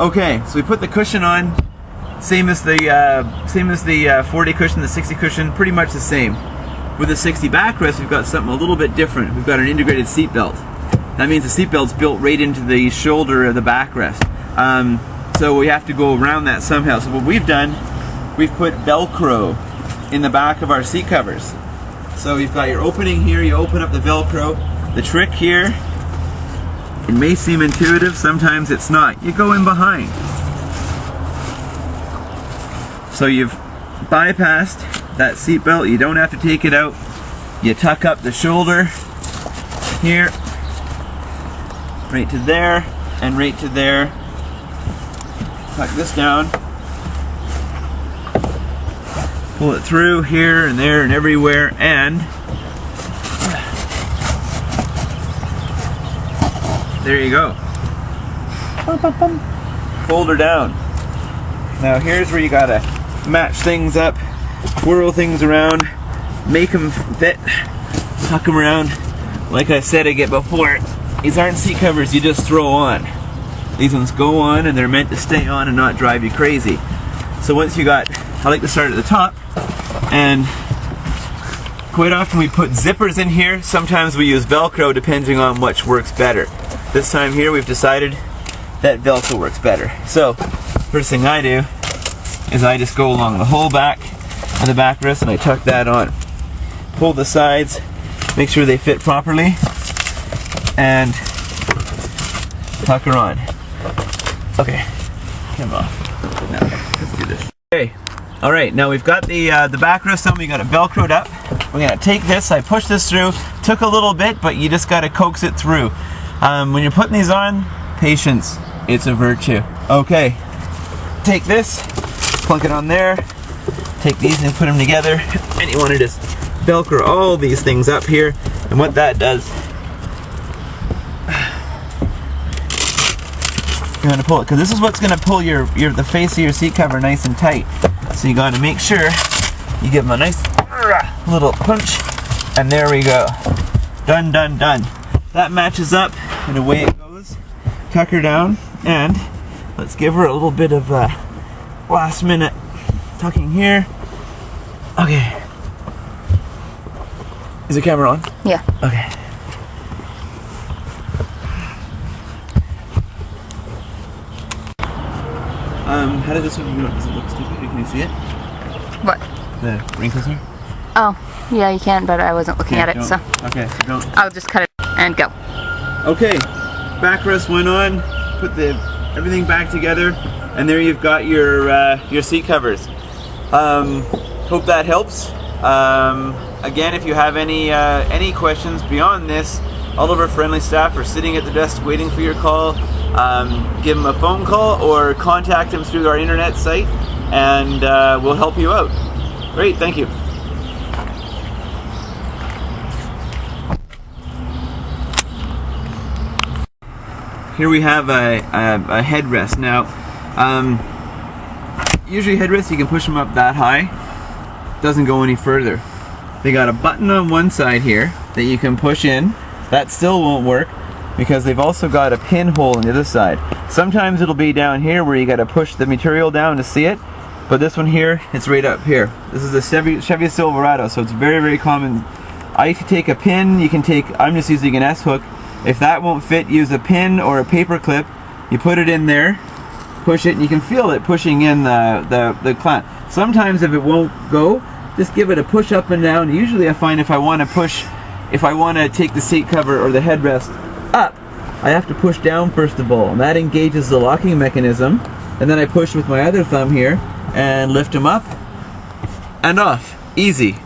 Okay, so we put the cushion on, same as the 40 cushion, the 60 cushion, pretty much the same. With the 60 backrest, we've got something a little bit different. We've got an integrated seat belt. That means the seat belt's built right into the shoulder of the backrest. So we have to go around that somehow. So what we've done, we've put velcro in the back of our seat covers. So you've got your opening here, you open up the velcro. The trick here, it may seem intuitive, sometimes it's not. You go in behind. So you've bypassed that seat belt, you don't have to take it out. You tuck up the shoulder here, right to there, and right to there. Tuck this down. Pull it through here and there and everywhere, and there you go. Fold her down. Now here's where you gotta match things up, twirl things around, make them fit, tuck them around. Like I said again before, these aren't seat covers you just throw on. These ones go on and they're meant to stay on and not drive you crazy. So once you got, I like to start at the top, and quite often we put zippers in here. Sometimes we use Velcro depending on which works better. This time here we've decided that Velcro works better. So first thing I do is I just go along the whole back of the backrest and I tuck that on. Pull the sides, make sure they fit properly, and tuck her on. Okay, come on. Now, let's do this. Okay, all right. Now we've got the backrest on. We got it velcroed up. We're gonna take this. I pushed this through. Took a little bit, but you just gotta coax it through. When you're putting these on, patience. It's a virtue. Okay, take this, plunk it on there. Take these and put them together, and you want to just Velcro all these things up here. And what that does, you want to pull it, because this is what's going to pull the face of your seat cover nice and tight. So you got to make sure you give them a nice little punch, and there we go. Done, done, done. That matches up, and away it goes. Tuck her down, and let's give her a little bit of last minute tucking here. Okay. Is the camera on? Yeah. Okay. How does this one, does it look stupid? Can you see it? What? The wrinkles here? Oh, yeah, you can, but I wasn't looking at it, so. Okay, so don't. I'll just cut it and go. Okay, backrest went on, put everything back together, and there you've got your seat covers. Hope that helps. Again, if you have any questions beyond this, all of our friendly staff are sitting at the desk waiting for your call. Give them a phone call or contact them through our internet site, and we'll help you out. Great, thank you. Here we have a headrest. Now, usually headrests you can push them up that high. Doesn't go any further. They got a button on one side here that you can push in. That still won't work because they've also got a pinhole on the other side. Sometimes it'll be down here where you got to push the material down to see it, but this one here, it's right up here. This is a Chevy Silverado, so it's very, very common. I can take a pin. I'm just using an S-hook. If that won't fit, use a pin or a paper clip. You put it in there, push it, and you can feel it pushing in the clamp. Sometimes if it won't go, just give it a push up and down. Usually I find if I want to take the seat cover or the headrest up, I have to push down first of all, and that engages the locking mechanism, and then I push with my other thumb here and lift them up and off. Easy.